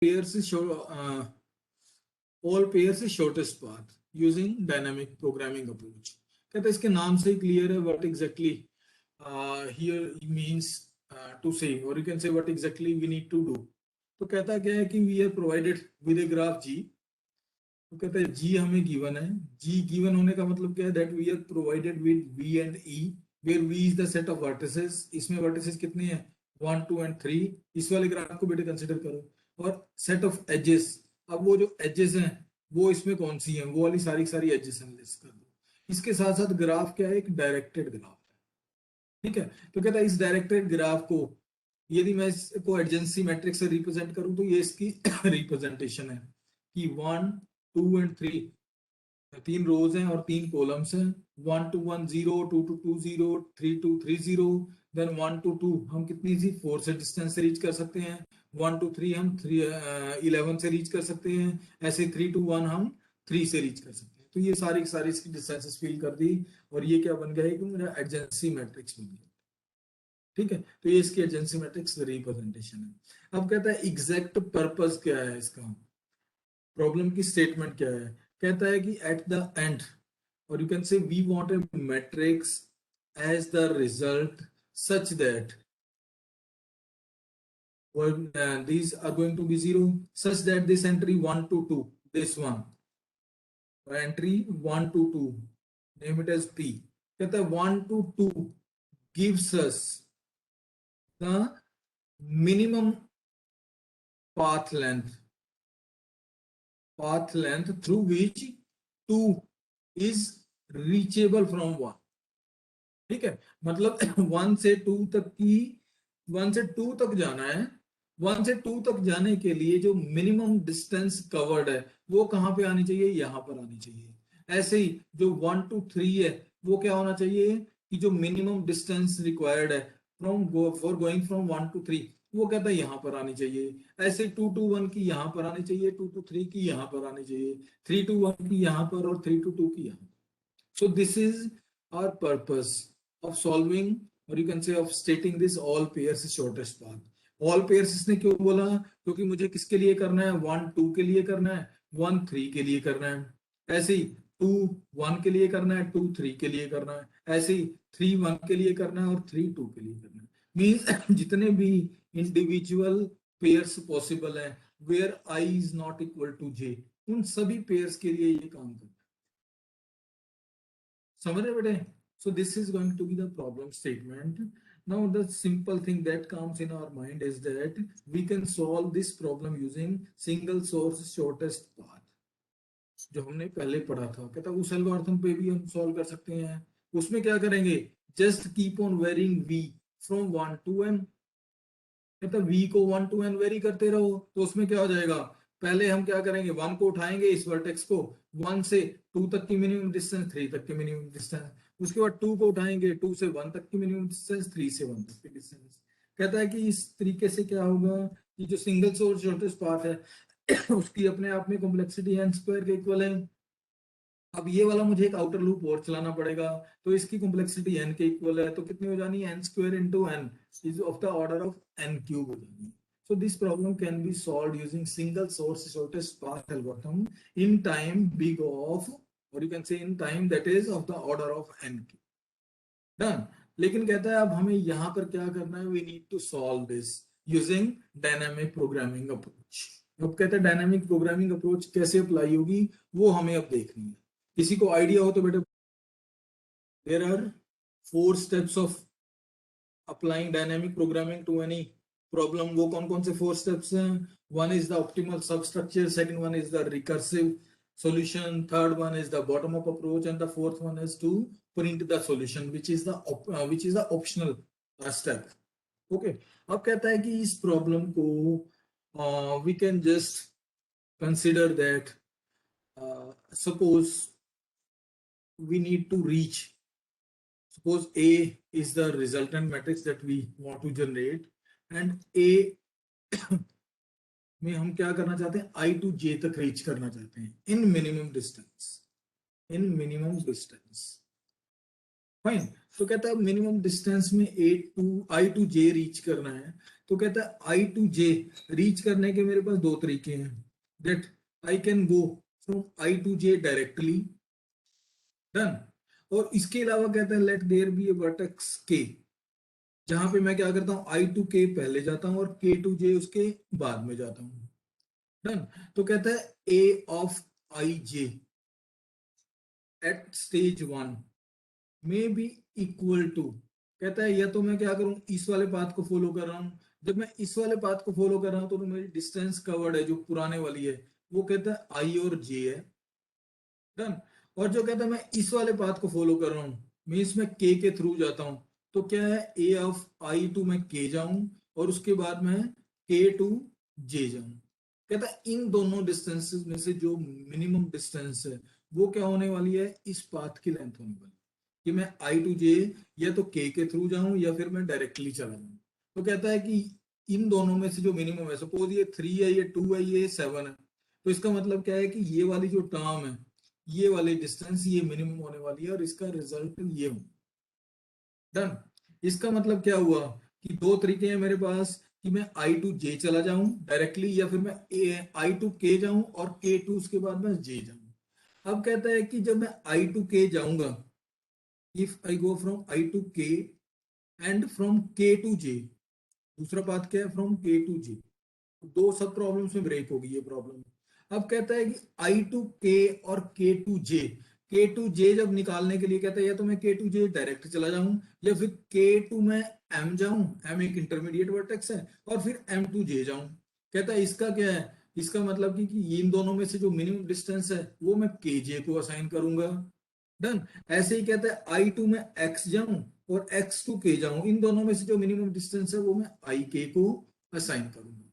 pairs is all pairs is shortest path using dynamic programming approach. कहता है इसके नाम से ही क्लियर है what exactly here means to say, or you can say what exactly we need to do. तो कहता क्या है कि we are provided with a graph G. तो कहता है G हमें गिवन है. G गिवन होने का मतलब क्या है? That we are provided with V and E, where V is the set of vertices. इसमें vertices कितने हैं? 1, 2 and 3. इस वाले ग्राफ को बेटे कंसिडर करो. और set of edges. अब वो जो edges हैं वो इसमें कौन सी हैं? वो वाली सारी edges एनालिसिस कर दो. इसके साथ साथ ग्राफ क्या है? एक डायरेक्टेड ग्राफ है. ठीक है. तो कहता है इस डायरेक्टेड ग्राफ को यदि मैं इसको एडजेंसी मैट्रिक्स से रिप्रेजेंट करूं तो ये इसकी रिप्रेजेंटेशन है कि 1, 2 and 3 तीन रोज हैं और 3 कॉलम्स हैं. 1 to 1 0, 2 to 2 0, 3 to 3 0, then 1 to 2 हम कितनी सी 4 से डिस्टेंस से रीच कर सकते हैं. 1 to 3 हम 11 से रीच कर सकते हैं. ऐसे 3 to 1 हम 3 से रीच कर सकते हैं. तो ये सारी इसकी डिस्टेंसेस फिल कर दी और ये क्या बन गया है कि मेरा एडजेंसी मैट्रिक्स बन गया. ठीक है. तो ये इसकी एडजेंसी मैट्रिक्स रिप्रेजेंटेशन है. अब कहता है एग्जैक्ट पर्पस क्या है इसका, प्रॉब्लम की स्टेटमेंट क्या है. कहता है कि एट द एंड, और you can say we want a matrix as the result such that these are going to be 0, such that this entry 1 to 2, this one entry 1 to 2, name it as P. कहता है 1 to 2 gives us the minimum path length through which 2 is reachable from 1. ठीक है. मतलब 1 से 2 तक जाना है. 1 से 2 तक जाने के लिए जो मिनिमम डिस्टेंस कवर्ड है वो कहां पे आनी चाहिए? यहां पर आनी चाहिए. ऐसे ही जो 1 to 3 है वो क्या होना चाहिए कि जो मिनिमम डिस्टेंस रिक्वायर्ड है फॉर गोइंग फ्रॉम 1 to 3 वो कहता है यहां पर आनी चाहिए. ऐसे 2 to 1 की यहां पर आनी चाहिए, 2 to 3 की यहां पर आनी चाहिए, 3 to 1 की यहां पर और 3 to 2 की यहां पर. So this is our purpose of solving, or you can say of stating this all pairs shortest path. All pairs इसने क्यों बोला? क्योंकि मुझे किसके लिए करना है? 1 2 के लिए करना है, 1 3 के लिए करना है. ऐसे ही 2 1 के लिए करना है, 2 3 के लिए करना है. ऐसे ही 3 1 के लिए करना है और 3 2 के लिए करना है. मीन्स जितने भी इंडिविजुअल पेयर्स पॉसिबल है where I is not equal to J, उन सभी पेयर्स के लिए ये काम करता है. समझ रहे बेटे? So this is going to be the problem statement. Now the simple thing that comes in our mind is that we can solve this problem using single source shortest path. जो हमने पहले पढ़ा था, कहता उस एल्गोरिथम पे भी हम सॉल्व कर सकते हैं. उसमें क्या करेंगे? Just keep on varying v from 1 to n. कहता v को 1 to n वेरी करते रहो. तो उसमें क्या हो जाएगा? पहले हम क्या करेंगे? 1 को उठाएंगे, इस वर्टेक्स को 1 से 2 तक की मिनिमम डिस्टेंस, 3 तक की मिनिमम डिस्टेंस. उसके बाद 2 को उठाएंगे, 2 से 1 तक की मिनिमम डिस्टेंस, 3 से 1 तक की डिस्टेंस. कहता है कि इस तरीके से क्या होगा कि जो सिंगल सोर्स शॉर्टेस्ट पाथ है उसकी अपने आप में कॉम्प्लेक्सिटी n स्क्वायर के इक्वल है. अब ये वाला मुझे एक आउटर लूप और चलाना पड़ेगा तो इसकी कॉम्प्लेक्सिटी n के इक्वल है. तो कितनी हो जानी है? n square into n is of the order of n cube हो जानी. So this problem can be solved using single source shortest path algorithm in time big of, or you can say in time that is of the order of n. Done. लेकिन कहता है अब हमें यहाँ पर क्या करना है? We need to solve this using dynamic programming approach. अब कहता है डायनामिक प्रोग्रामिंग अप्रोच कैसे अप्लाई होगी वो हमें अब देखनी है. किसी को आइडिया हो तो बेटे, there are 4 steps of applying dynamic programming to any problem. वो कौन कौन से 4 steps हैं? One is the optimal substructure, second one is the recursive solution, third one is the bottom up approach, and the fourth one is to print the solution, which is the optional step. Okay. अब कहता है कि इस problem को we can just consider that suppose we need to reach, suppose A is the resultant matrix that we want to generate and A में हम क्या करना चाहते हैं? I to J तक रीच करना चाहते हैं in minimum distance. फाइन. तो कहता है मिनिमम डिस्टेंस में I to J रीच करना है. तो कहता है आई टू जे रीच करने के मेरे पास दो तरीके हैं, that I can go from I to j directly, done. और इसके अलावा कहता है let there be a vertex k, जहां पे मैं क्या करता हूँ आई टू के पहले जाता हूँ और के टू जे उसके बाद में जाता हूँ, डन। तो कहता है A of I J at stage one में बी इक्वल टू, कहता है या तो मैं क्या करूं इस वाले पाथ को फॉलो कर रहा हूं, जब मैं इस वाले पाथ को फॉलो कर रहा हूं तो मेरी डिस्टेंस कवर्ड है जो पुराने वाली है वो कहता है आई और जे है, डन। और जो कहता है मैं इस वाले पाथ को फॉलो कर रहा हूं, मैं इसमें के थ्रू जाता हूं, तो क्या है ए ऑफ आई टू मैं के जाऊं और उसके बाद मैं के टू जे जाऊं। कहता है इन दोनों डिस्टेंसेस में से जो मिनिमम डिस्टेंस है वो क्या होने वाली है, इस पाथ की लेंथ होने वाली है, कि मैं आई टू जे या तो के थ्रू जाऊं या फिर मैं डायरेक्टली चला जाऊं। तो कहता है कि इन दोनों में से जो मिनिमम है, सपोज ये 3 है, ये 2 है, ये 7 है, तो इसका मतलब क्या है कि ये वाली जो टर्म है, ये वाली डिस्टेंस ये मिनिमम होने वाली है और इसका रिजल्ट ये हो, डन। इसका मतलब क्या हुआ कि दो तरीके हैं मेरे पास, कि मैं आई टू जे चला जाऊं डायरेक्टली या फिर मैं आई टू के जाऊं और के टू उसके बाद मैं जे जाऊं। अब कहता है कि जब मैं आई टू के जाऊंगा, if I go from I to k and from k to j, दूसरा पाथ क्या है फ्रॉम के टू जे, दो सब प्रॉब्लम्स में ब्रेक होगी ये प्रॉब्लम। अब कहता है कि आई टू के और के टू जे जब निकालने के लिए कहता है या तो मैं के टू जे डायरेक्ट चला जाऊं या फिर के टू में एम जाऊं, एम एक इंटरमीडिएट वर्टेक्स है, और फिर एम टू जे जाऊं। कहता है इसका क्या है, इसका मतलब कि इन दोनों में से जो मिनिमम डिस्टेंस है वो मैं के जे को असाइन करूंगा, डन। ऐसे ही कहता है आई टू में एक्स जाऊं और एक्स टू के जाऊं, इन दोनों में से जो मिनिमम डिस्टेंस है वो मैं आई के को असाइन करूंगा,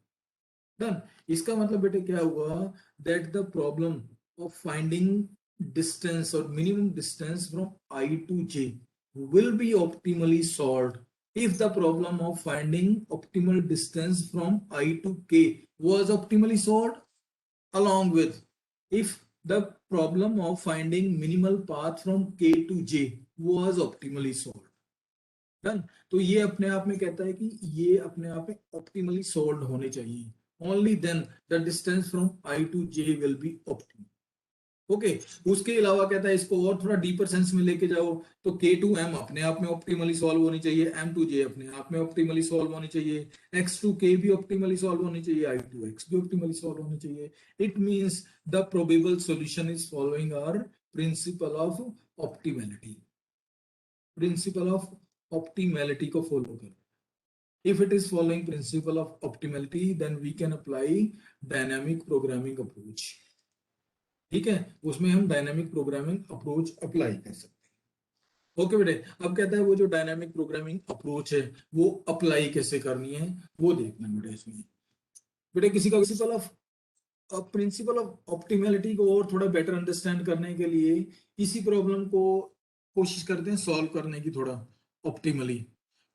डन। इसका मतलब बेटे क्या हुआ, that the problem of finding distance और minimum distance from I to J will be optimally solved if the problem of finding optimal distance from I to K was optimally solved, along with if the problem of finding minimal path from K to J was optimally solved, done. तो ये अपने आप में कहता है कि ये अपने आप में ऑप्टिमली सोल्व होने चाहिए, only then the distance from I to j will be optimal, okay. उसके अलावा कहता है इसको और थोड़ा डीपर सेंस में लेके जाओ, तो के टू एम अपने आप में ऑप्टिमली सॉल्व होनी चाहिए, एम टू जे अपने आप में ऑप्टिमली सॉल्व होनी चाहिए, एक्स टू के भी ऑप्टिमली सॉल्व होनी चाहिए, आई टू एक्स भी ऑप्टिमली सॉल्व होनी चाहिए। It means the probable solution is following our principle of optimality, principle of optimality को फॉलो कर। If it is following principle of optimality, then we can apply dynamic programming approach, ठीक है, उसमें हम dynamic programming approach apply कर सकते हैं। Okay बेटे, अब कहता है वो जो डायनामिक प्रोग्रामिंग अप्रोच है वो अप्लाई कैसे करनी है वो देखना बेटे इसमें। बेटे किसी का प्रिंसिपल ऑफ ऑप्टिमैलिटी को और थोड़ा बेटर अंडरस्टैंड करने के लिए इसी प्रॉब्लम को कोशिश करते हैं सॉल्व करने की थोड़ा ऑप्टिमली।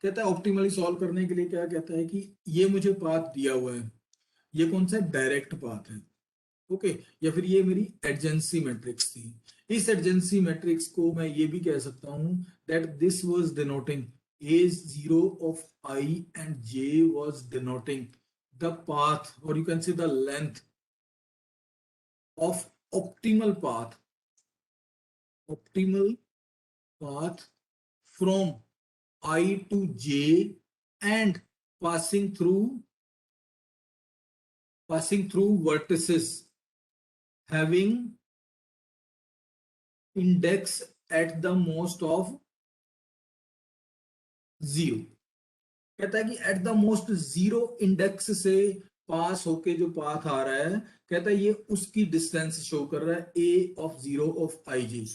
कहता है ऑप्टिमली सॉल्व करने के लिए क्या कहता है कि ये मुझे पाथ दिया हुआ है, ये कौन सा डायरेक्ट पाथ है, ओके, या फिर ये मेरी एडजेंसी मैट्रिक्स थी। इस एडजेंसी मैट्रिक्स को मैं ये भी कह सकता हूं that this was denoting a0 of I and j was denoting the path, or you can say the length of optimal path from I to j and passing through vertices having index at the most of 0। कहता है कि at the most 0 index से पास होके जो path आ रहा है, कहता है ये उसकी डिस्टेंस शो कर रहा है ए ऑफ 0 ऑफ आई जी।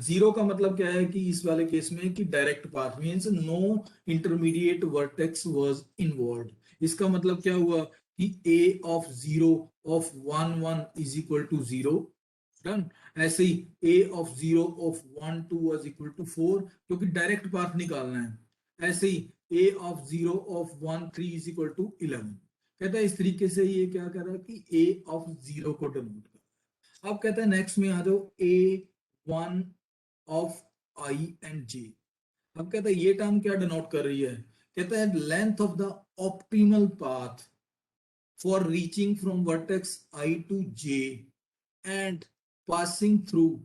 0 का मतलब क्या है कि इस वाले केस में कि direct path means no intermediate vertex was involved. इसका मतलब क्या हुआ कि A of 0 of 1 1 is equal to 0, done. ऐसे ही A of 0 of 1 2 was equal to 4, क्योंकि डायरेक्ट पाथ निकालना है। ऐसे ही a of 0 of 1 3 is equal to 11। कहता है इस तरीके से ये क्या कर रहा है कि a of 0 को डिनोट कर रहा है। अब कहता है नेक्स्ट में आ जाओ a1 of I and j। अब कहता है ये टर्म क्या डिनोट कर रही है, कहता है length of the optimal path for reaching from vertex I to J and passing through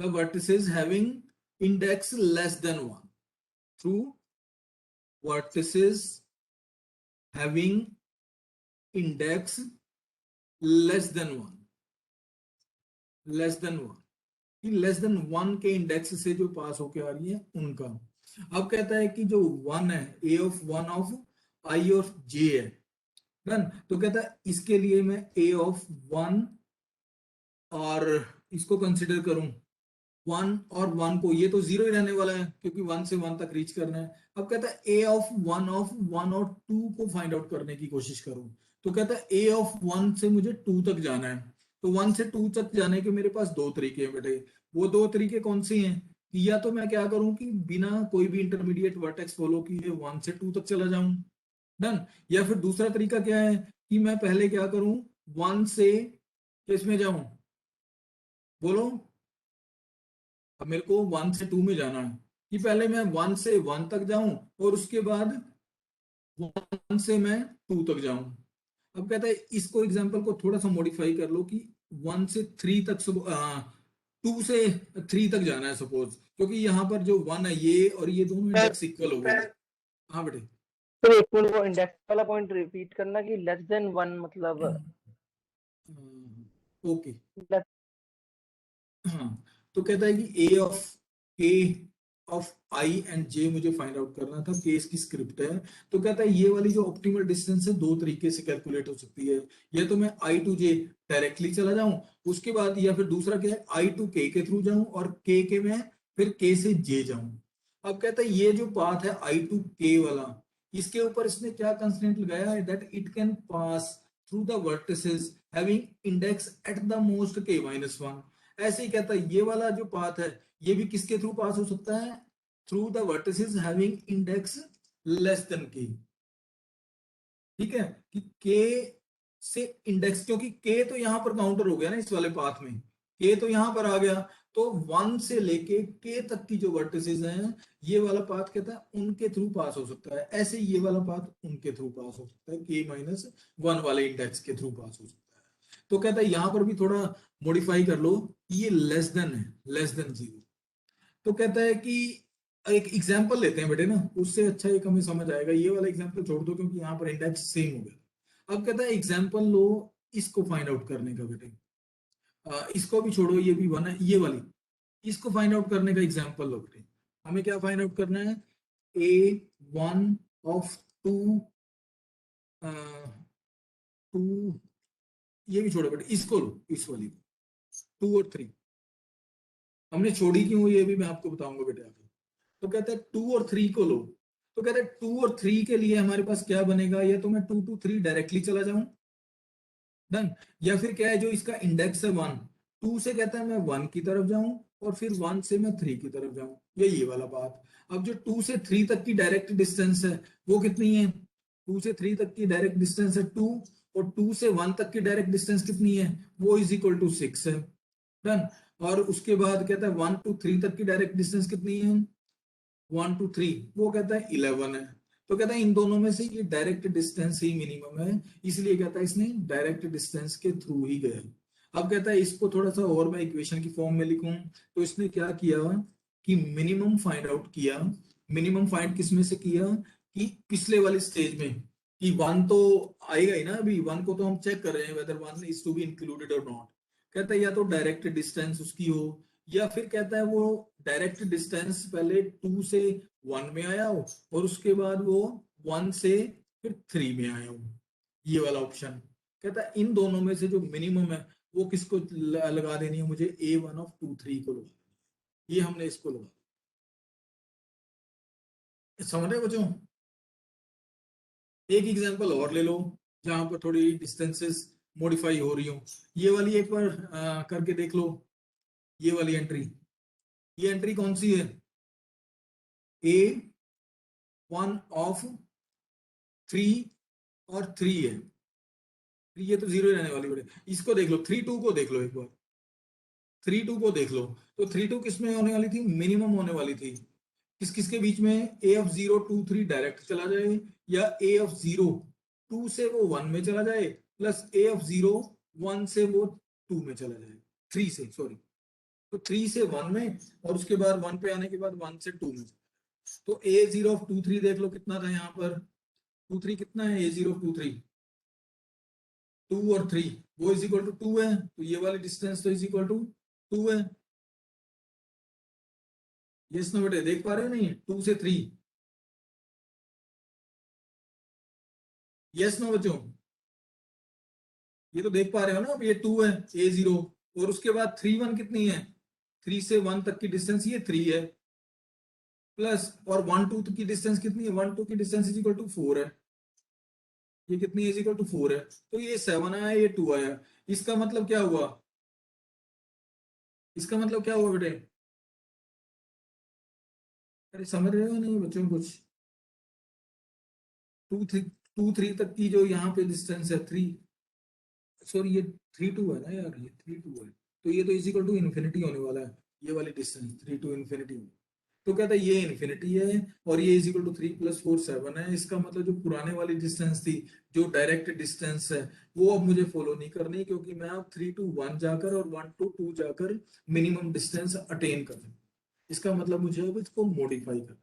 the vertices having index less than 1, through vertices having index less than 1, कि लेस देन 1 के index से जो पास होके आ रही है उनका। अब कहता है कि जो 1 है, A of 1 of I of जे है, डन। तो कहता है इसके लिए मैं ए ऑफ 1 और इसको कंसिडर करूं 1 और 1 को, ये तो 0 ही रहने वाला है क्योंकि 1 से 1 तक रीच करना है। अब कहता है ए ऑफ 1 और 2 को फाइंड आउट करने की कोशिश करूं। तो कहता है ए ऑफ 1 से मुझे 2 तक जाना है। तो 1 से 2 तक जाने के मेरे पास दो तरीके हैं बेटे। वो दो तरीके कौन से हैं कि या तो मैं क्या करूं कि बिना कोई भी इंटरमीडिएट वर्टेक्स फॉलो किए 1 से 2 तक चला जाऊं, डन। या फिर दूसरा तरीका क्या है कि मैं पहले क्या करूं, 1 से किसमें जाऊं, बोलो। अब मेरे को 1 से 2 में जाना है कि पहले मैं 1 से 1 तक जाऊं और उसके बाद 1 से मैं 2 तक जाऊं। अब कहता है इसको एग्जांपल को थोड़ा सा मॉडिफाई कर लो कि 1 से 3 तक 2 से 3 तक जाना है सपोज, क्योंकि यहाँ पर जो 1 है ये और ये दोनों इंडेक्स इक्वल हो गए। हाँ बेटे। तो एक मिनट, वो इंडेक्स वाला पॉइंट रिपीट करना कि लेस देन 1 मतलब ओके। less- हाँ, तो कहता है कि ए ऑफ आई एंड जे मुझे फाइंड आउट करना था, के इसकी स्क्रिप्ट है। तो कहता है ये वाली जो ऑप्टिमल डिस्टेंस है दो तरीके से कैलकुलेट हो सकती है, या तो मैं आई टू जे डायरेक्टली चला जाऊं उसके बाद, या फिर दूसरा क्या है आई टू के थ्रू जाऊं और के में फिर के से जे जाऊं। अब कहता है ये जो पाथ है आई टू के वाला, इसके ऊपर इसने क्या कंस्ट्रेंट लगाया है, that it can pass through the vertices having index at the most के माइनस 1। ऐसे ही कहता है ये वाला जो पाथ है ये भी किसके थ्रू पास हो सकता है, through the vertices having index less than के। ठीक है, कि के से इंडेक्स, क्योंकि के तो यहां पर काउंटर हो गया ना इस वाले पाथ में, के तो यहां पर आ गया। तो 1 से लेके के तक की जो वर्टिसेस हैं ये वाला पाथ कहता है उनके थ्रू पास हो सकता है, ऐसे ये वाला पाथ उनके थ्रू पास हो सकता है, के माइनस 1 वाले इंडेक्स के थ्रू पास हो सकता है। तो कहता है यहां पर भी थोड़ा मॉडिफाई कर लो, ये लेस देन है, लेस देन 0। तो कहता है कि एक एग्जांपल लेते हैं बेटे ना, उससे अच्छा एक हमें समझ आएगा। ये वाला एग्जांपल छोड़ दो क्योंकि यहाँ पर इंडेक्स सेम हो गया। अब कहता है एग्जांपल लो इसको फाइंड आउट करने का बेटे। इसको भी छोड़ो, ये भी वन है, ये वाली इसको फाइंड आउट करने का एग्जांपल लो बेटे। हमें क्या फाइंड आउट करना है, ए वन ऑफ टू, टू, ये भी छोड़ो बेटे, इसको लो, इस वाली 2 और 3। हमने छोड़ी क्यों ये भी मैं आपको बताऊंगा बेटे आगे। तो कहते हैं 2 और 3 को लो। तो कहते हैं 2 और 3 के लिए हमारे पास क्या बनेगा, या तो मैं 2 to 3 डायरेक्टली चला जाऊं, डन। या फिर क्या है जो इसका इंडेक्स है 1, 2 से कहता है मैं 1 की तरफ जाऊं और फिर 1 से मैं 3 की तरफ जाऊं, ये वाला बात। अब जो 2 से 3 तक की डायरेक्ट डिस्टेंस है वो कितनी है, 2 से 3 तक की डायरेक्ट डिस्टेंस है 2, और 2 से 1 तक की डायरेक्ट डिस्टेंस कितनी है, वो इज इक्वल टू 6 है, डन। और उसके बाद कहता है 1 to 3 तक की डायरेक्ट डिस्टेंस कितनी है, 1 to 3, वो कहता है 11 है। तो कहता है इन दोनों में से ये डायरेक्ट डिस्टेंस ही मिनिमम है, इसलिए कहता है इसने डायरेक्ट डिस्टेंस के थ्रू ही गया। अब कहता है इसको थोड़ा सा और मैं इक्वेशन की फॉर्म में लिखूं, तो इसने क्या किया कि मिनिमम फाइंड आउट किया। मिनिमम फाइंड किस में से किया, कि पिछले वाली स्टेज में, कि 1 तो आएगा ही ना, अभी 1 को तो हम चेक कर रहे हैं whether 1 is to be included और नॉट। कहता है या तो डायरेक्ट डिस्टेंस उसकी हो, या फिर कहता है वो डायरेक्ट डिस्टेंस पहले 2 से 1 में आया हो और उसके बाद वो 1 से फिर 3 में आया हो, ये वाला ऑप्शन। कहता है इन दोनों में से जो मिनिमम है वो किसको लगा देनी है मुझे, A1 of 2 3 को लगा, ये हमने इसको लगा। समझ रहे बच्चों, एक एग्जांपल और ले लो जहां पर थोड़ी डिस्टेंसेस मॉडिफाई हो रही हो। ये वाली एक बार करके देख लो, ये वाली एंट्री, ये एंट्री कौन सी है, A1 of 3 और 3 है, ये तो 0 रहने वाली बेटे। इसको देख लो, 3 2 को देख लो एक बार, 3 2 को देख लो। तो 3 2 किसमें होने वाली थी, मिनिमम होने वाली थी। किस किस के बीच में, ए ऑफ 0 2 3 डायरेक्ट चला जाए, या ए ऑफ 0 2 से वो 1 में चला जाए, प्लस ए ऑफ 0 1 से वो 2 में चला जाए, 3 से सॉरी, तो 3 से 1 में, और उसके बाद 1 पे आने के बाद 1 से 2 में। तो ए 0 ऑफ 2 3 देख लो कितना था यहाँ पर, 2 3 कितना है, ए 0 ऑफ 2 3 2 और 3, वो इज इक्वल टू 2 है, तो ये वाली डिस्टेंस तो इज इक्वल टू 2 है। यस नो बेटे, देख पा रहे हो नहीं, 2 से 3, यस नो बच्चों, ये तो देख पा रहे हो ना, अब ये 2 है ए 0, और उसके बाद 3 1 कितनी है, 3 से 1 तक की डिस्टेंस ये 3 है, प्लस और 1 2 की डिस्टेंस कितनी है, 1 2 की डिस्टेंस इज इक्वल टू 4 है, ये कितनी इज इक्वल टू 4 है, तो ये 7 आया, ये 2 आया। इसका मतलब क्या हुआ, इसका मतलब क्या हुआ बेटे, अरे समझ रहे हो नहीं बच्चों कुछ, 2 3 तक की जो यहाँ पे डिस्टेंस है 3, सॉरी ये 3 2 है ना यार, ये 3 2 है, तो ये तो इज इक्वल टू इन्फिनिटी होने वाला है, ये वाली डिस्टेंस 3 टू इन्फिनिटी। तो कहता है ये इन्फिनिटी है, और ये इज इक्वल टू 3 प्लस 4 7 है। इसका मतलब जो पुराने वाली डिस्टेंस थी, जो डायरेक्ट डिस्टेंस है, वो अब मुझे फॉलो नहीं करनी, क्योंकि मैं अब 3 टू 1 जाकर और 1 टू 2 जाकर मिनिमम डिस्टेंस अटेन कर, इसका मतलब मुझे अब इसको मॉडिफाई कर।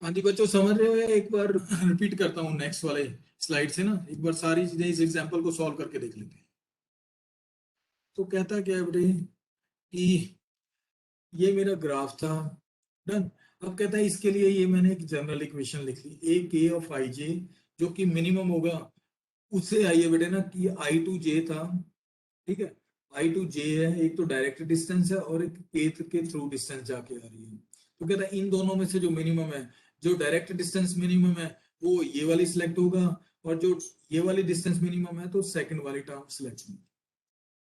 हाँ जी बच्चों, समझ रहे हो, या एक बार रिपीट करता हूँ नेक्स्ट वाले स्लाइड से ना, एक बार सारी चीजें इस एग्जांपल को सॉल्व करके देख लेते हैं। तो कहता क्या है बेटे कि ये मेरा ग्राफ था, डन। अब कहता है इसके लिए ये मैंने एक जनरल इक्वेशन लिख ली, ए के ऑफ आई जे, जो कि मिनिमम होगा, उससे आइए बेटे ना कि आई टू जे था, ठीक है, आई टू जे है, एक तो डायरेक्ट डिस्टेंस है और एक के के थ्रू डिस्टेंस जाके आ रही है। तो कहता है इन दोनों में से जो मिनिमम है, जो डायरेक्ट डिस्टेंस मिनिमम है वो ये वाली सिलेक्ट होगा, और जो ये वाली डिस्टेंस मिनिमम है तो सेकंड वाली टर्म सिलेक्ट होगी।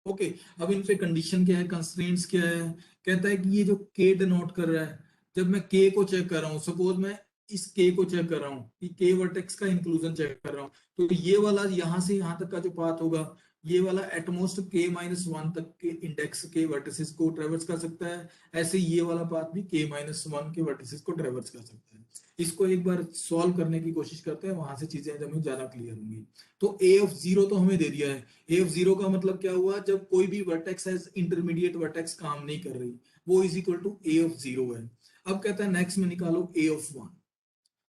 ओके, अब इन पे कंडीशन क्या है, कंस्ट्रेंट्स क्या है, कहता है कि ये जो के डिनोट कर रहा है, जब मैं के को चेक कर रहा हूँ, सपोज मैं इस के को चेक कर रहा हूँ कि के वर्टेक्स का इंक्लूजन चेक कर रहा हूँ, तो ये वाला यहाँ से यहाँ तक का जो पाथ होगा, ये वाला एटमोस्ट के माइनस 1 तक के इंडेक्स के वर्टिसेस को ट्रेवर्स कर सकता है, ऐसे ये वाला पाथ भी के माइनस 1 के वर्टिसेस को ट्रेवर्स कर सकता है। इसको एक बार सॉल्व करने की कोशिश करते हैं, वहां से चीजें हमें ज्यादा क्लियर होंगी। तो ए ऑफ 0 तो हमें दे दिया है, ए ऑफ 0 का मतलब क्या हुआ, जब कोई भी वर्टेक्स एज इंटरमीडिएट वर्टेक्स काम नहीं कर रही, वो is equal to a of 0 है। अब कहता है नेक्स्ट में निकालो ए ऑफ 1,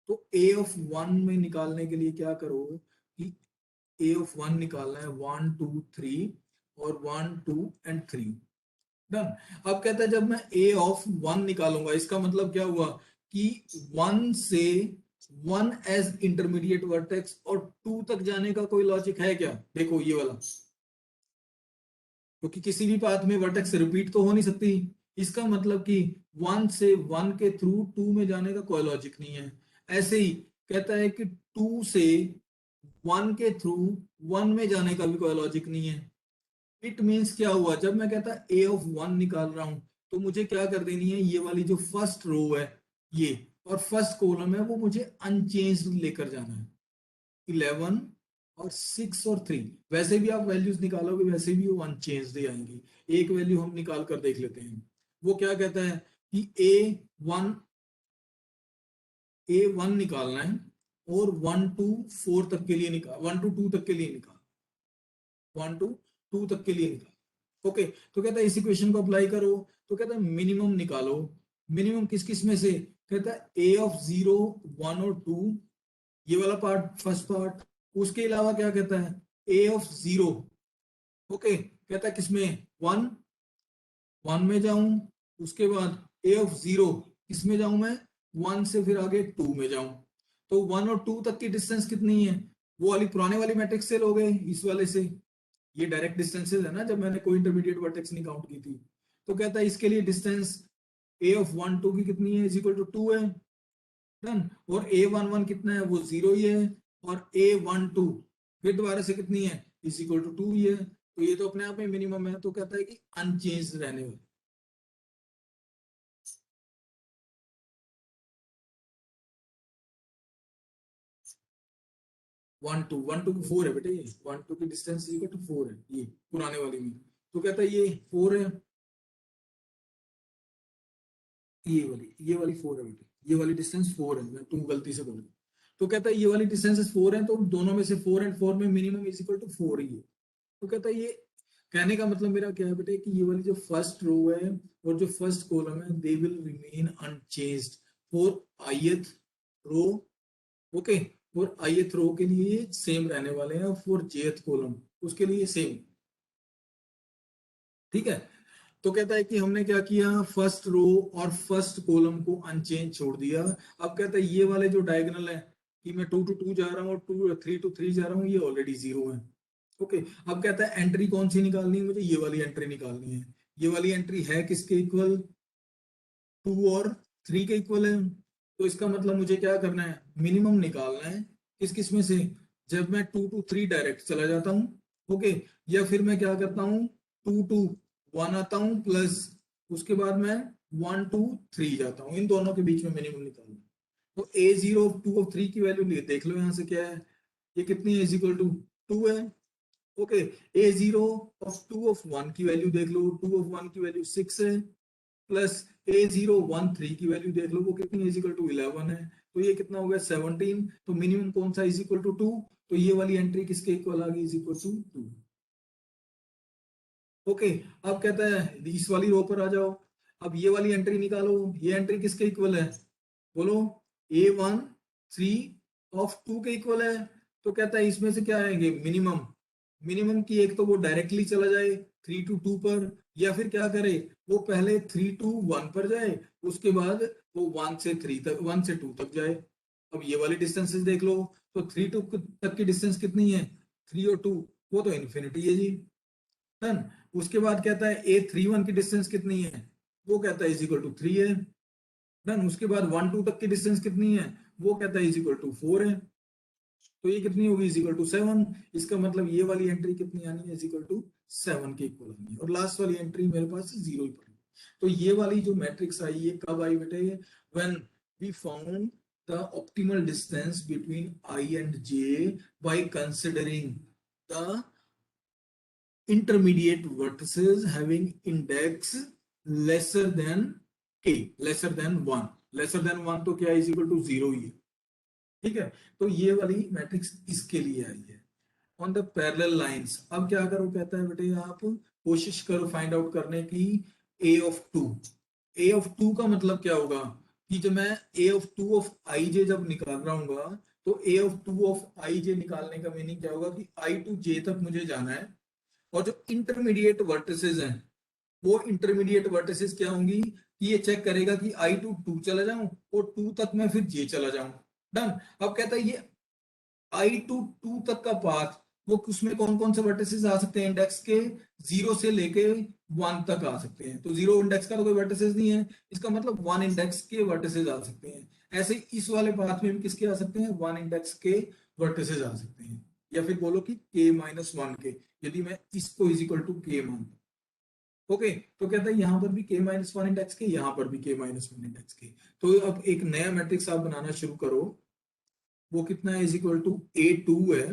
तो ए ऑफ 1 में निकालने के लिए क्या करो कि ए ऑफ 1 निकालना है 1 2 3, और 1 2 एंड 3, डन। अब कहता है जब मैं ए ऑफ 1 निकालूंगा, इसका मतलब क्या हुआ कि 1 से 1 एज इंटरमीडिएट वर्टेक्स और 2 तक जाने का कोई लॉजिक है क्या, देखो ये वाला, क्योंकि किसी भी पाथ में वर्टेक्स रिपीट तो हो नहीं सकती, इसका मतलब कि 1 से 1 के थ्रू 2 में जाने का कोई लॉजिक नहीं है। ऐसे ही कहता है कि 2 से 1 के थ्रू 1 में जाने का भी कोई लॉजिक नहीं है। इट मीन्स क्या हुआ, जब मैं कहता ए ऑफ 1 निकाल रहा हूं, तो मुझे क्या कर देनी है, ये वाली जो फर्स्ट रो है ये, और फर्स्ट कॉलम है, वो मुझे अनचेंज्ड लेकर जाना है, 11 और 6 और 3, वैसे भी आप वैल्यूज निकालोगे वैसे भी वो अनचेंज्ड ही आएंगी। एक वैल्यू हम निकाल कर देख लेते हैं, वो क्या कहता है कि ए वन निकालना है, और 1 टू 4 तक के लिए निकाल, 1 टू 2 तक के लिए निकाल, 1 टू 2 तक के लिए निकाल। ओके, तो कहता है इस इक्वेशन को अप्लाई करो, तो कहता है मिनिमम निकालो, मिनिमम किस किस में से, कहता है ए ऑफ 0 1 और 2, ये वाला पार्ट फर्स्ट पार्ट, उसके अलावा क्या कहता है ए ऑफ 0, ओके, कहता है किसमें 1 1 में जाऊं, उसके बाद ए ऑफ 0 किसमें जाऊं मैं, 1 से फिर आगे 2 में जाऊं, तो 1 और 2 तक की डिस्टेंस कितनी है, वो वाली पुराने वाली मैट्रिक्स से लोगे इस वाले से, ये डायरेक्ट डिस्टेंसेस है ना, जब मैंने कोई इंटरमीडिएट वर्टेक्स नहीं काउंट की थी। तो कहता है इसके लिए डिस्टेंस ए ऑफ 1 2 की कितनी है, इज इक्वल टू 2 है, डन। और ए 1 1 कितना है, वो 0 ही है, और ए 1 2 फिर दोबारा से कितनी है, इज इक्वल टू 2 ही है, तो ये तो अपने आप में मिनिमम है, तो कहता है कि अनचेंज रहने वाला। 1 2 4 है बेटे, ये 1 2 की डिस्टेंस इक्वल टू 4 है, ये पुराने वाली में, तो कहता है ये 4 है, ये वाली 4 है बेटे, ये वाली डिस्टेंस 4 है, मैं तुम गलती से बोल रहे हो। तो कहता है ये वाली डिस्टेंस 4 है, तो दोनों में से 4 एंड 4 में मिनिमम इज इक्वल टू 4 ही है। तो कहता है ये, कहने का मतलब मेरा क्या है बेटे कि ये वाली जो फर्स्ट रो है और जो फर्स्ट कॉलम है they will remain unchanged for ith row, okay, और ith रो के लिए सेम रहने वाले हैं, फॉर jth कॉलम उसके लिए सेम, ठीक है। तो कहता है कि हमने क्या किया, फर्स्ट रो और फर्स्ट कॉलम को अनचेंज छोड़ दिया। अब कहता है ये वाले जो डायगोनल है कि मैं 2 to 2 जा रहा हूँ और 3 to 3 जा रहा हूँ, ये ऑलरेडी 0 है, ओके। अब कहता है एंट्री कौन सी निकालनी है मुझे, ये वाली एंट्री निकालनी है। ये वाली एंट्री है किसके इक्वल, 2 और 3 के इक्वल है। तो इसका मतलब मुझे क्या करना है, मिनिमम निकालना है किस किस में से, जब मैं 2 to 3 डायरेक्ट चला जाता हूँ, ओके, या फिर मैं क्या करता हूँ 2 to 1 आता हूँ प्लस उसके बाद मैं 1 to 3 जाता हूँ, इन दोनों के बीच में मिनिमम निकालना है। तो a0 of 2 of 3 की वैल्यू देख लो यहाँ से क्या है, ये कितनी है, इज इक्वल टू 2 है, ओके। a0 of 2 of 1 की वैल्यू देख लो, 2 of 1 की वैल्यू 6 है, प्लस a0 1 3 की वैल्यू देख लो वो कितनी है, इज इक्वल टू 11 है। तो ये कितना हो गया 17, तो मिनिमम कौन सा, इज इक्वल टू 2, तो ये वाली एंट्री किसके इक्वल आ गई, इज इक्वल टू 2, ओके। अब कहता है इस वाली रो पर आ जाओ, अब ये वाली एंट्री निकालो, ये एंट्री किसके इक्वल है, बोलो, a1 3 ऑफ 2 के इक्वल है। तो कहता है इसमें से क्या आएंगे, मिनिमम, मिनिमम की एक तो वो डायरेक्टली चला जाए 3 to 2 पर, या फिर क्या करे वो पहले 3 to 1 पर जाए, उसके बाद वो 1 से 3 तक, 1 से 2 तक जाए। अब ये वाली डिस्टेंसेस देख लो, तो 3 to तक की डिस्टेंस कितनी है, 3 और 2, वो तो इन्फिनिटी है जी, डन। उसके बाद कहता है a31 की डिस्टेंस कितनी है, वो कहता है इज इक्वल टू 3 है, डन। उसके बाद 1 2 तक की डिस्टेंस कितनी है, वो कहता है इज इक्वल टू 4 है, तो ये कितनी होगी, इज इक्वल टू 7। इसका मतलब ये वाली एंट्री कितनी आनी है, इज इक्वल टू 7 के इक्वल आनी है, और लास्ट वाली एंट्री मेरे पास 0 ही पड़ी। तो ये वाली जो मैट्रिक्स आई ये कब आई बेटे, when we found the optimal distance between i and j by considering the intermediate vertices having index lesser than k, lesser than 1, lesser than 1 तो क्या is equal to 0 ही है, ठीक है। तो ये वाली मैट्रिक्स इसके लिए आई है। ऑन द पैरेलल लाइंस, अब क्या करो, कहता है बेटे आप कोशिश करो फाइंड आउट करने की a of 2, a of 2 का मतलब क्या होगा कि जब मैं a of 2 of ij जब निकाल रहा हूँ, तो a of 2 of ij निकालने का मीनिंग क्या होगा कि i to j तक मुझे जाना है, और जो इंटरमीडिएट वर्टिसेस हैं वो इंटरमीडिएट वर्टिसेस क्या होंगी कि ये चेक करेगा कि i to 2 चला जाऊं और 2 तक मैं फिर j चला जाऊं, डन। अब कहता है ये i to 2 तक का पाथ, वो उसमें कौन कौन से वर्टिसेस आ सकते हैं, इंडेक्स के 0 से लेके 1 तक आ सकते हैं। तो 0 इंडेक्स का तो कोई वर्टिसेस नहीं है, इसका मतलब 1 इंडेक्स के वर्टिसेस आ सकते हैं। ऐसे इस वाले पाथ में भी किसके आ सकते हैं, 1 इंडेक्स के वर्टिसेस आ सकते हैं, या फिर बोलो कि k-1 के, यदि मैं इसको इज इक्वल टू k मानता हूं, ओके। तो कहता है यहां पर भी k-1 इंडेक्स के, यहां पर भी k-1 इंडेक्स के। तो अब एक नया मैट्रिक्स आप बनाना शुरू करो, वो कितना है, इज इक्वल टू a2 है,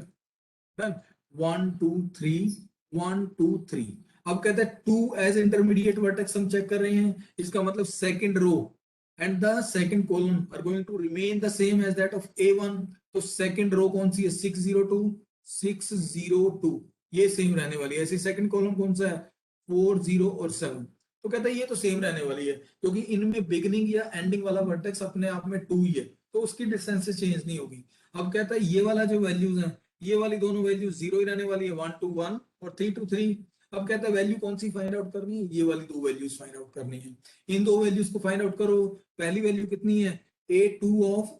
1 2 3 1 2 3। अब कहता है 2 एज इंटरमीडिएट वर्टेक्स हम चेक कर रहे हैं, इसका मतलब second row and the second column are going to remain the same as that of a1। तो सेकंड रो कौन सी है, 602 602, ये सेम रहने वाली है। ऐसे सेकंड कॉलम कौन सा है, 40 और 7। तो कहता है ये तो सेम रहने वाली है, क्योंकि इनमें बिगिनिंग या एंडिंग वाला वर्टेक्स अपने आप में 2 ही है, तो उसकी डिस्टेंस चेंज नहीं होगी। अब कहता है ये वाला जो वैल्यूज है, ये वाली दोनों वैल्यू 0 ही रहने वाली है, 1 to 1 और 3 to 3। अब कहता है वैल्यू कौन सी फाइंड आउट करनी है, ये वाली दो वैल्यूज फाइंड आउट करनी है। इन दो वैल्यूज को फाइंड आउट करो। पहली वैल्यू कितनी है, a2 of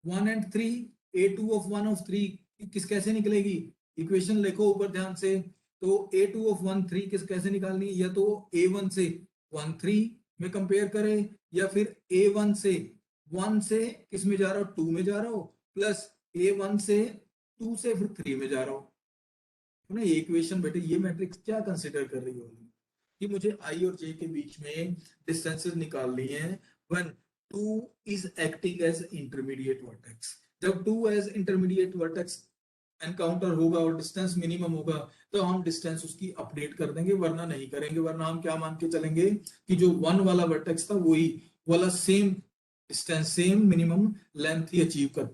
1 and 3, a2 of 1 of 3 किस कैसे निकलेगी, इक्वेशन लिखो ऊपर ध्यान से। तो a2 ऑफ 1 3 किस कैसे निकालनी है, या तो a1 से 1 3 में कंपेयर करें, या फिर a1 से 1 से किस में जा रहा हो, 2 में जा रहा हो, प्लस a1 से 2 से फिर 3 में जा रहा हो। तो ना ये इक्वेशन बेटे, ये मैट्रिक्स क्या कंसीडर कर रही होगी कि मुझे i और j के बीच में डिस्टेंसेस निकालनी है when 2 is acting as intermediate vertex. जब 2 एज इंटरमीडिएट वर्टेक्स एनकाउंटर होगा और डिस्टेंस मिनिमम होगा तो हम डिस्टेंस उसकी अपडेट कर देंगे, वरना नहीं करेंगे। वरना हम क्या मान के चलेंगे कि जो 1 वाला वर्टेक्स था वही वाला same distance same minimum length ही अचीव कर।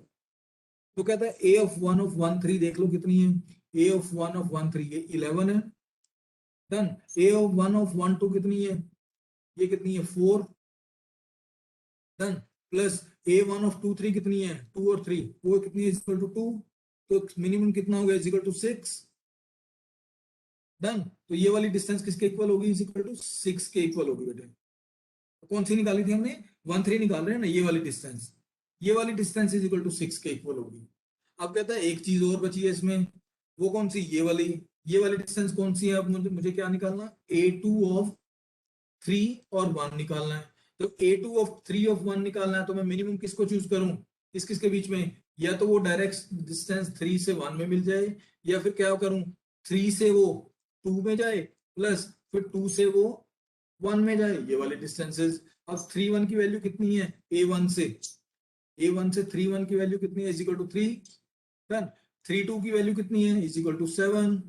तो कहता है ए ऑफ 1 ऑफ 1 3 देख लो कितनी है, ए ऑफ 1 ऑफ 1 3 ये 11 है। डन। ए ऑफ 1 ऑफ 1 2 कितनी है, ये कितनी है 4। डन। प्लस ए 1 ऑफ 2 3 कितनी है 2 और 3 वो कितनी है इक्वल टू 2। तो मिनिमम कितना हो गया इक्वल टू 6। डन। तो ये वाली डिस्टेंस किसके इक्वल होगी इक्वल टू 6 के इक्वल होगी बेटे। तो कौन सी निकाली थी हमने 1 3 निकाल रहे हैं ना, ये वाली डिस्टेंस, ये वाली डिस्टेंस इज इक्वल टू 6 के इक्वल होगी। अब कहता है एक चीज और बची है इसमें, वो कौन सी, ये वाली डिस्टेंस कौन सी है। अब मुझे क्या निकालना, A2 ऑफ 3 और 1 निकालना है। तो A2 ऑफ 3 ऑफ 1 निकालना है तो मैं मिनिमम किसको चूज करूं, किसके बीच में, या तो वो डायरेक्ट डिस्टेंस 3 से 1 में मिल जाए, या फिर क्या करूं 3 से वो 2 में जाए प्लस फिर 2 से वो 1 में जाए, ये वाले डिस्टेंसेस। अब 3 1 की वैल्यू कितनी है A1 से 3 1 की वैल्यू कितनी है इक्वल टू 3। डन। 3 2 की वैल्यू कितनी है इक्वल टू 7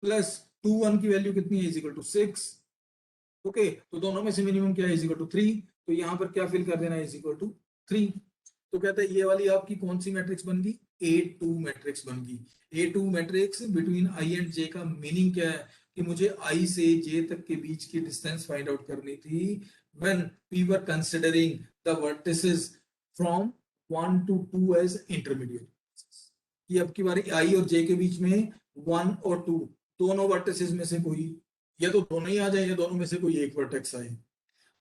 प्लस 2 1 की वैल्यू कितनी है इक्वल टू 6। ओके, तो दोनों में से मिनिमम क्या है इक्वल टू 3। तो यहाँ पर क्या फिल कर देना है इक्वल टू 3। तो कहता है ये वाली आपकी कौन सी मैट्रिक्स बन गई, A2 मैट्रिक्स बन गई। A2 matrix between I and J का मीनिंग क्या है कि मुझे I से J तक के बीच की डिस्टेंस फाइंड आउट करनी थी when we were considering the vertices from 1 to 2 as intermediate. कि अब की बारी I और J के बीच में 1 और 2 दोनों वर्टिसेस में से कोई, या तो दोनों ही आ जाए या दोनों में से कोई एक वर्टेक्स आए।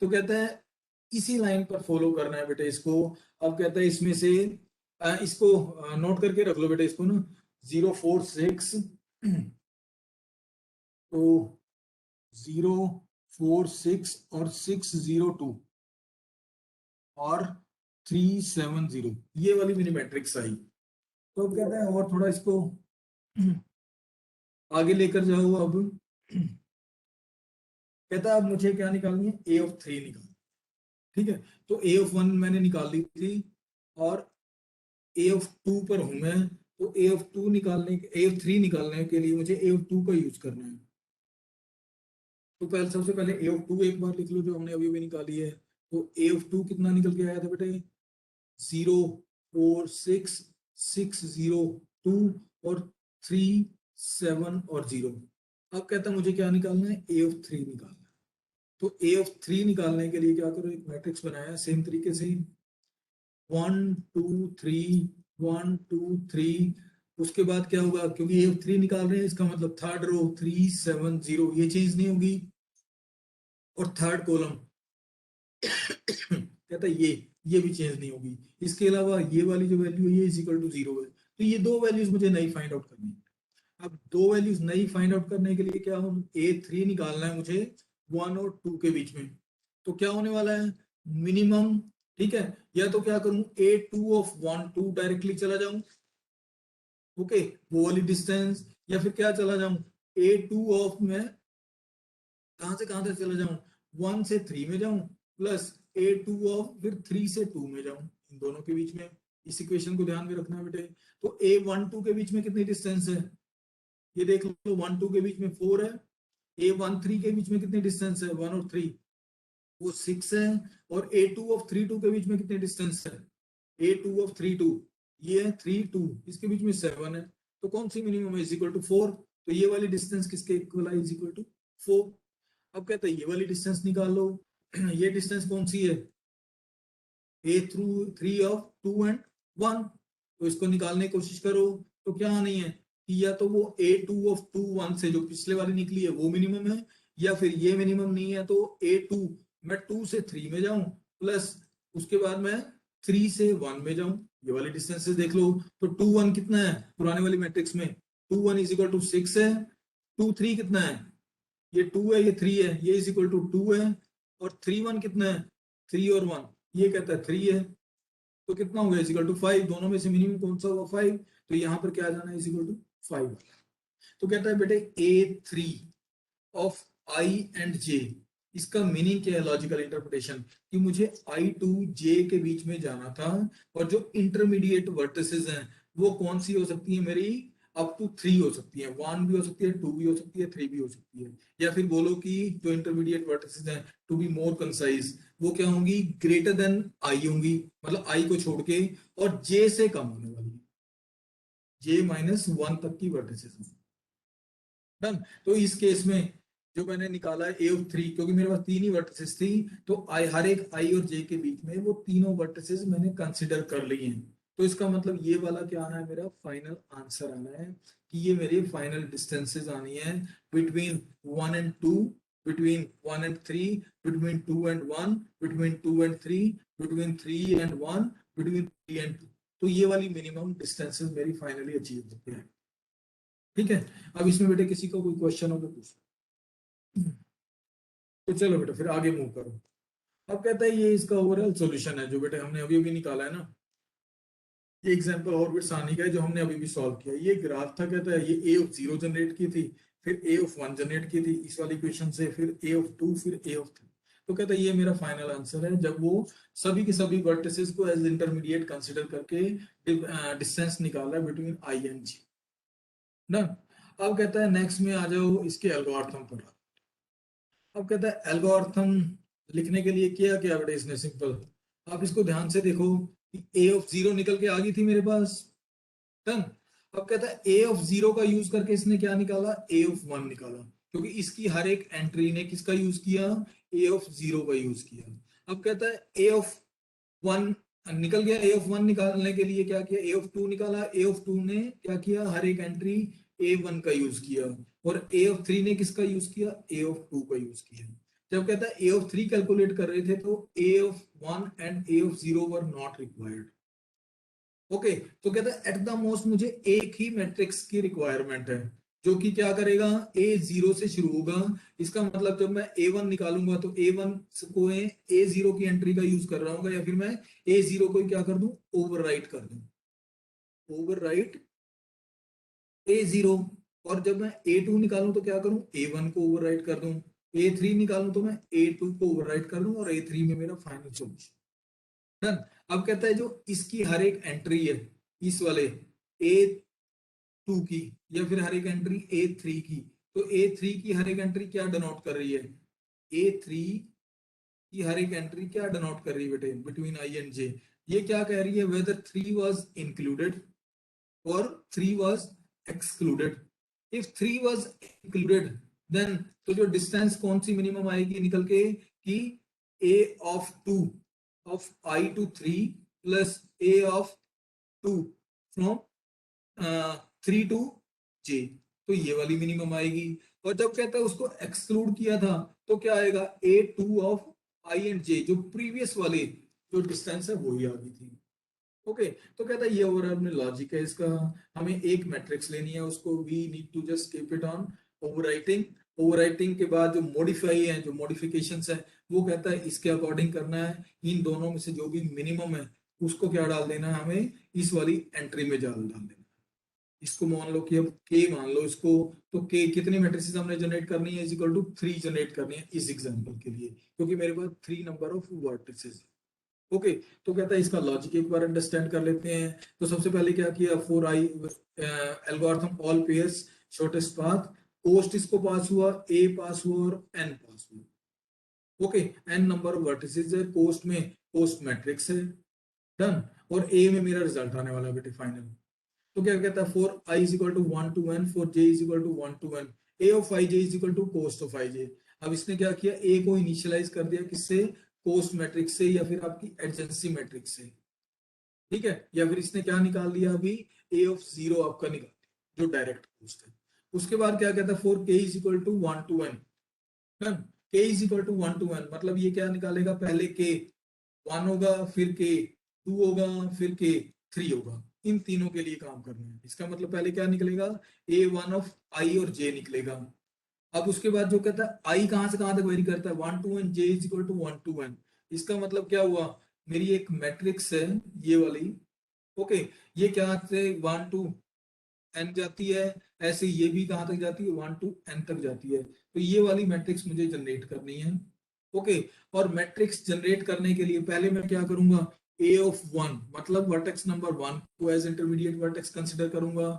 तो कहता है इसी लाइन पर फॉलो करना है बेटे इसको। अब कहता है इसमें से इसको नोट करके रख लो बेटे इसको ना, 046 तो 046 और 602 और 370 ये वाली मेरी मैट्रिक्स आई। तो अब कहता है और थोड़ा इसको आगे लेकर जाओ। अब कहता है अब मुझे क्या निकालनी है, A ऑफ 3 निकाल। ठीक है, तो A ऑफ 1 मैंने निकाल ली थी और A ऑफ 2 पर हूं मैं, तो A ऑफ 3 निकालने के लिए मुझे A ऑफ 2 का यूज करना है। तो पहले सबसे पहले A ऑफ 2 एक बार लिख लो जो हमने अभी भी निकाली है। तो A ऑफ 2 कितना निकल के आया था बेटे 0 4 6 6 0 2 और 3 7 और 0। अब कहता मुझे क्या निकालना है A ऑफ 3 निकालना है। तो A ऑफ 3 निकालने के लिए क्या करो, एक मैट्रिक्स बनाया सेम तरीके से 1 2 3 1 2 3। उसके बाद क्या होगा, क्योंकि A ऑफ 3 निकाल रहे हैं इसका मतलब थर्ड रो 3 7 0 ये चेंज नहीं होगी, और थर्ड कॉलम कहता है ये भी चेंज नहीं होगी। इसके अलावा ये वाली जो वैल्यू है ये इज इक्वल टू 0 है। तो ये दो वैल्यूज मुझे नई फाइंड आउट करनी है। अब दो वैल्यूज नई फाइंड आउट करने के लिए क्या हो, A3 निकालना है मुझे 1 और 2 के बीच में। तो क्या होने वाला है मिनिमम, ठीक है, या तो क्या करूं A2 ऑफ 1 2 डायरेक्टली चला जाऊं, ओके वो वाली डिस्टेंस, या फिर क्या चला जाऊं A2 ऑफ में कहां से कहां तक चला जाऊं 1 से 3 में जाऊं प्लस A2 ऑफ फिर 3 से 2 में जाऊं, इन दोनों के बीच में। इस इक्वेशन को ध्यान में रखना बेटे। तो A1 2 के बीच में कितनी डिस्टेंस है, ये देख लो 1 2 के बीच में 4 है। A1 3 के बीच में कितनी डिस्टेंस है 1 और 3 वो 6 है। और A2 ऑफ 3 2 के बीच में कितनी डिस्टेंस है A2 ऑफ 3 2 ये है 3 2 इसके बीच में 7 है। तो कौन सी मिनिमम है इक्वल टू 4। तो ये वाली डिस्टेंस किसके इक्वल है इक्वल टू 4। अब कहते हैं ये वाली डिस्टेंस निकाल लो ये डिस्टेंस कौन सी है A3 ऑफ 2 एंड 1। तो इसको निकालने की कोशिश करो तो क्या नहीं है कि या तो वो A2 ऑफ 2 1 से जो पिछले वाली निकली है वो मिनिमम है, या फिर ये मिनिमम नहीं है तो A2 मैं 2 से 3 में जाऊं प्लस उसके बाद मैं 3 से 1 में जाऊं। ये वाली डिस्टेंसेस देख लो। तो 2 1 कितना है पुराने वाली मैट्रिक्स में 2 1 इज इक्वल टू 6 है। 2 3 कितना है ये 2 है ये 3 है ये इज इक्वल टू 2 है। और 3 1 कितना है 3 और 1 ये कहता है 3 है। तो कितना हो गया इक्वल टू 5। दोनों में से मिनिमम कौन सा हुआ 5। तो यहाँ पर क्या जाना है इक्वल टू 5। तो कहता है बेटे A3 of I and J इसका मीनिंग क्या है लॉजिकल इंटरप्रिटेशन कि मुझे I to J के बीच में जाना था और जो इंटरमीडिएट वर्टिसेस हैं वो कौन सी हो सकती है मेरी, अप टू 3 हो सकती है, 1 भी हो सकती है, 2 भी हो सकती है, 3 भी हो सकती है। या फिर बोलो कि जो इंटरमीडिएट वर्टिसेस हैं, टू बी मोर कंसाइज, वो क्या होंगी, ग्रेटर देन आई होंगी, मतलब आई को छोड़ के, और जे से कम होने वाली, J-1 तक की वर्टिसेस। डन। तो इस केस में जो मैंने निकाला है ए ऑफ 3, क्योंकि मेरे पास 3 ही वर्टिसेस थी, तो आई, हर एक आई और जे के बीच में वो तीनों वर्टिसेस मैंने कंसिडर कर लिए हैं। तो इसका मतलब ये वाला क्या आना है, मेरा फाइनल आंसर आना है कि ये मेरे फाइनल डिस्टेंसेस आनी है between 1 and 2, between 1 and 3, between 2 and 1, between 2 and 3, between 3 and 1, between 3 and 2। तो ये वाली मिनिमम डिस्टेंसेस मेरी फाइनली अचीव होती है। ठीक है। अब इसमें बेटे किसी को कोई क्वेश्चन हो तो पूछ। तो चलो बेटा फिर आगे मूव करो। अब कहता है ये इसका ओवरऑल सॉल्यूशन है जो बेटे हमने अभी अभी निकाला है ना। ये एग्जांपल ऑर्बिट आने का है जो हमने अभी भी सॉल्व किया। ये ग्राफ था, कहता है ये ए ऑफ 0 जनरेट की थी, फिर ए ऑफ 1 जनरेट की थी इस वाली इक्वेशन से, फिर ए ऑफ 2, फिर ए ऑफ 3। तो कहता है ये मेरा फाइनल आंसर है जब वो सभी के सभी वर्टिसेस को एज इंटरमीडिएट कंसीडर करके डिस्टेंस निकाला बिटवीन आई एंड जी ना। अब कहता है नेक्स्ट में आ जाओ इसके एल्गोरिथम पर। अब कहता है एल्गोरिथम लिखने के लिए किया क्या बेटा इसने, सिंपल। आप इसको ध्यान से देखो कि ए ऑफ 0 निकल के आ गई थी मेरे पास। डन। अब कहता है ए ऑफ 0 का यूज करके इसने क्या निकाला, ए ऑफ 1 निकाला, क्योंकि इसकी हर एक एंट्री ने किसका यूज किया, ए ऑफ 0 का यूज किया। अब कहता है ए ऑफ 1 निकल गया, ए ऑफ 1 निकालने के लिए क्या किया, ए ऑफ 2 निकाला, ए ऑफ 2 ने क्या किया, हर एक एंट्री A1 का यूज किया, और ए ऑफ 3 ने किसका यूज किया, ए ऑफ 2 का यूज किया। जब कहता है ए ऑफ 3 कैलकुलेट कर रहे थे तो A of 1 and A of 0 were not required. Okay. तो कहता है एट द मोस्ट मुझे एक ही मैट्रिक्स की रिक्वायरमेंट है जो कि क्या करेगा, A0 से शुरू होगा। इसका मतलब जब मैं A1 निकालूंगा तो A1 को A0 की एंट्री का यूज कर रहा हूँ, या फिर मैं A0 को क्या कर दूं, ओवरराइट कर दूं, ओवरराइट A0। और जब मैं A2 निकालूं तो क्या करूं, A1 को ओवरराइट कर दूं, A3 निकालूं तो मैं A2 को ओवरराइट कर दूं, और A3 में मेरा फाइनल सॉल्यूशन। डन। अब कहता है जो इसकी हर एक एंट्री है इस वाले A2 की, या फिर हर एक एंट्री A3 की, तो A3 की हर एक एंट्री क्या डिनोट कर रही है, A3 की हर एक एंट्री क्या डिनोट कर रही है बेटे, बिटवीन आई एंड जे। ये क्या कह रही है, वेदर 3 वाज इंक्लूडेड और 3 was excluded. If 3 was included then, तो जो डिस्टेंस कौन सी मिनिमम आएगी निकल के, कि A of 2 of I to 3 plus A of 2 from 3 to J, तो ये वाली मिनिमम आएगी। और जब कहता है उसको एक्सक्लूड किया था तो क्या आएगा, A2 of I and J, जो प्रीवियस वाले जो डिस्टेंस है वही आ गई थी। ओके। तो कहता है ये ओवरऑल में लॉजिक है इसका। हमें एक मैट्रिक्स लेनी है, उसको we need to just keep it on overwriting. Overwriting के बाद जो मॉडिफाई है, जो मॉडिफिकेशंस है, वो कहता है इसके अकॉर्डिंग करना है। इन दोनों में से जो भी मिनिमम है उसको क्या डाल देना है, हमें इस वाली एंट्री में डाल देना है। इसको मान लो कि अब के मान लो इसको, तो के कितनी मैट्रिसेस हमने जनरेट करनी है, इज इक्वल टू 3 जनरेट करनी है इस एग्जांपल के लिए, क्योंकि मेरे पास 3 नंबर ऑफ वर्टिसेस। ओके। तो कहता है इसका लॉजिक एक बार अंडरस्टैंड कर लेते हैं। तो सबसे पहले क्या किया, for i algorithm all pairs shortest path, cost इसको पास हुआ, ए पास हुआ और एन पास हुआ। Okay. N number of vertices है, कोस्ट में कोस्ट मैट्रिक्स है। डन। और ए में मेरा रिजल्ट आने वाला है बेटे फाइनल। तो क्या कहता है, for I is equal to 1 to n, for J is equal to 1 to n, A of I J is equal to cost of I J. अब इसने क्या किया, ए को इनिशियलाइज कर दिया किससे, कोस्ट मैट्रिक्स से, या फिर आपकी एडजेंसी मैट्रिक्स से। ठीक है। या फिर इसने क्या निकाल दिया अभी, ए ऑफ 0 आपका निकाल दिया जो डायरेक्ट कोस्ट है। उसके बाद क्या कहता है, for k is equal to 1 to n, k is equal to 1 to n, मतलब ये क्या निकालेगा, पहले के 1 होगा, फिर के 2 होगा, फिर के 3 होगा। इन तीनों के लिए काम करना है। इसका मतलब पहले क्या निकलेगा, A1 ऑफ I और J निकलेगा। अब उसके बाद जो कहता है आई कहां से कहां तक वेरी करता है, 1 to n, J is equal to 1 to n। इसका मतलब क्या हुआ, मेरी एक मैट्रिक्स है ये वाली। ओके। ये क्या से 1 to n जाती है, ऐसे ये भी कहां तक जाती है, 1 to n तक जाती है। तो ये वाली मैट्रिक्स मुझे जनरेट करनी है। ओके। और मैट्रिक्स जनरेट करने के लिए पहले मैं क्या करूंगा, ए ऑफ 1 मतलब वर्टेक्स नंबर 1 को एज इंटरमीडिएट वर्टेक्स कंसिडर करूंगा,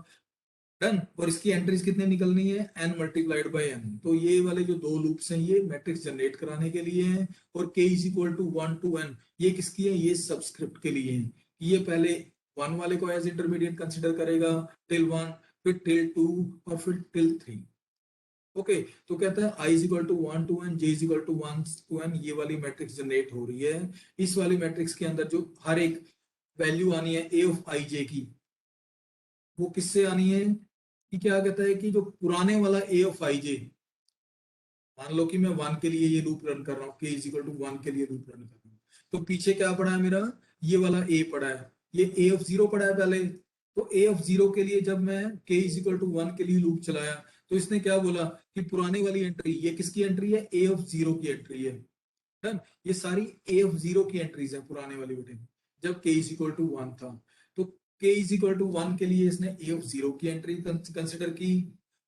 डन। और इसकी एंट्रीज कितने निकलनी है, n मल्टीप्लाइड बाय n। तो ये वाले जो दो लूप्स हैं ये मैट्रिक्स जनरेट कराने के लिए हैं, और k is equal to 1 to n ये किसकी है, ये सबस्क्रिप्ट के लिए है। ये पहले 1 वाले को एज इंटरमीडिएट कंसिडर करेगा टिल 1, फिर टिल 2 और फिर टिल 3। ओके तो कहता है i is equal to 1 to n, j is equal to 1 to n, ये वाली मैट्रिक्स जनरेट हो रही है। इस वाली मैट्रिक्स के अंदर जो हर एक वैल्यू आनी है a ऑफ i j की, वो किससे आनी है, कि क्या कहता है कि जो पुराने वाला a ऑफ i j, मान लो कि मैं 1 के लिए ये लूप रन कर रहा हूँ, k इज इक्वल टू 1 के लिए लूप रन कर रहा हूँ, तो पीछे क्या पड़ा है मेरा, ये वाला a पड़ा है, ये a ऑफ 0 पड़ा है पहले। तो a ऑफ 0 के लिए जब मैं k इज इक्वल टू 1 के लिए लूप चलाया, तो इसने क्या बोला कि पुरानी वाली एंट्री, ये किसकी एंट्री है, a ऑफ 0 की एंट्री है, डन। ये सारी a ऑफ 0 की एंट्रीज है पुराने वाली बेटे, जब k इज इक्वल टू 1 था। तो k इज इक्वल टू 1 के लिए इसने a ऑफ 0 की एंट्री कंसिडर की।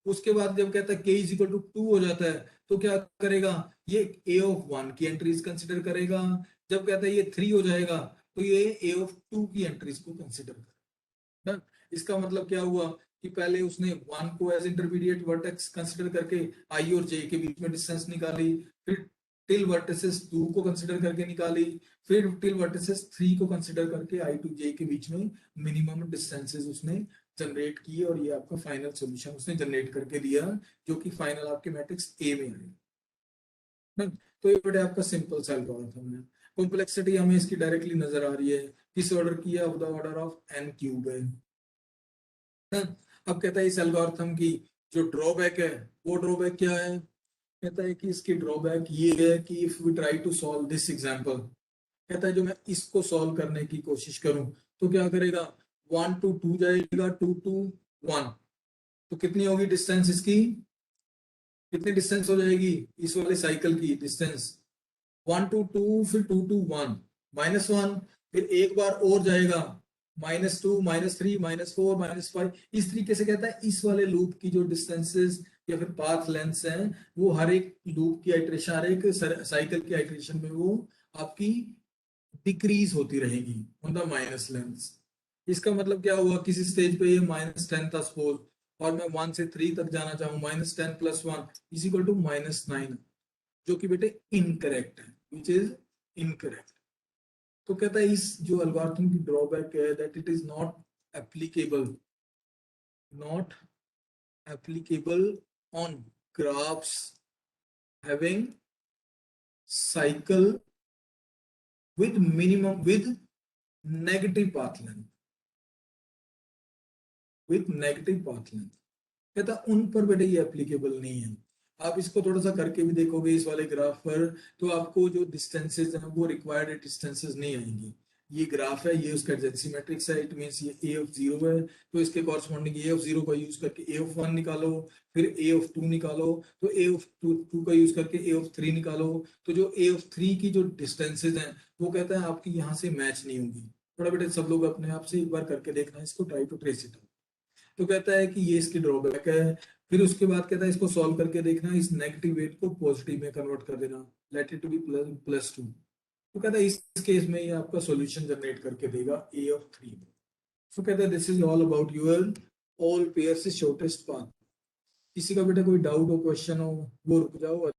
उसके बाद जब कहता है k इज इक्वल टू 2 हो जाता है, तो क्या करेगा, ये a ऑफ 1 की एंट्रीज कंसिडर करेगा। जब कहता है ये 3 हो जाएगा, तो ये a ऑफ 2 की एंट्रीज को कंसिडर करेगा, डन। इसका मतलब क्या हुआ कि पहले उसने 1 को एज इंटरमीडिएट वर्टेक्स कंसिडर करके i और j के बीच में डिस्टेंस निकाली, फिर टिल वर्टिसेस 2 को कंसिडर करके निकाली, फिर टिल वर्टिसेस 3 को कंसिडर करके i to j के बीच में मिनिमम डिस्टेंसेस उसने जनरेट किए, और ये आपका फाइनल सॉल्यूशन उसने जनरेट करके दिया, जो कि फाइनल आपके मैट्रिक्स ए में आएगा। तो ये बेटा आपका सिंपल सा एल्गोरिथम है। कॉम्प्लेक्सिटी हमें इसकी डायरेक्टली नजर आ रही है, किस ऑर्डर की है, of the order of n cube है। अब कहता है इस एल्गोरिथम की जो ड्रॉबैक है, वो ड्रॉबैक क्या है, कहता है कि इसकी ड्रॉबैक ये है कि if we try to solve this example, कहता है जो मैं इसको सॉल्व करने की कोशिश करूं, तो क्या करेगा, 1 to 2 जाएगा, 2 to 1, तो कितनी होगी डिस्टेंस इसकी, कितनी डिस्टेंस हो जाएगी इस वाले साइकिल की डिस्टेंस, 1 to 2 फिर 2 to 1 -1, फिर एक बार और जाएगा, -2 -3 -4 -5। इस तरीके से कहता है इस वाले लूप की जो डिस्टेंसेस या फिर पाथ लेंथ्स हैं, वो हर एक लूप की आइट्रेशन, हर एक साइकिल की आइट्रेशन में वो आपकी डिक्रीज होती रहेगी ऑन द माइनस लेंथ। इसका मतलब क्या हुआ, किसी स्टेज पे ये -10 था सपोज, और मैं 1 से 3 तक जाना चाहूँ, -10 + 1 इज इक्वल टू -9, जो कि बेटे इनकरेक्ट है, विच इज इनकरेक्ट। तो कहता है इस जो एल्गोरिथम की ड्रॉबैक है that it is not applicable on graphs having cycle with negative path length, कहता उन पर बेटे ये एप्लीकेबल नहीं है। आप इसको थोड़ा सा करके भी देखोगे इस वाले ग्राफ पर, तो आपको जो डिस्टेंसेस हैं वो रिक्वायर्ड डिस्टेंसेस नहीं आएंगी। ये ग्राफ है, ये उसका एडजेंसी मैट्रिक्स है, इट मींस ये a ऑफ 0 है, तो इसके कॉरस्पॉन्डिंग a ऑफ 0 का यूज करके a ऑफ 1 निकालो, फिर a ऑफ 2 निकालो, तो a ऑफ 2 का यूज करके a ऑफ 3 निकालो। तो जो a ऑफ 3 की जो डिस्टेंसेस हैं वो कहता है आपकी यहाँ से मैच नहीं होगी। थोड़ा बेटे सब लोग अपने आप से एक बार करके देखना, इसको ट्राई टू ट्रेस इट। तो कहता है कि ये इसकी ड्रॉबैक है। फिर उसके बाद कहता है इसको सॉल्व करके देखना, इस नेगेटिव वेट को पॉजिटिव में कन्वर्ट कर देना, लेट इट टू बी +2। तो कहता है इस केस में ये आपका सॉल्यूशन जनरेट करके देगा a ऑफ 3। तो कहता है this is all about your all pairs shortest path. किसी का बेटा कोई डाउट हो, क्वेश्चन हो, वो रुक जाओ।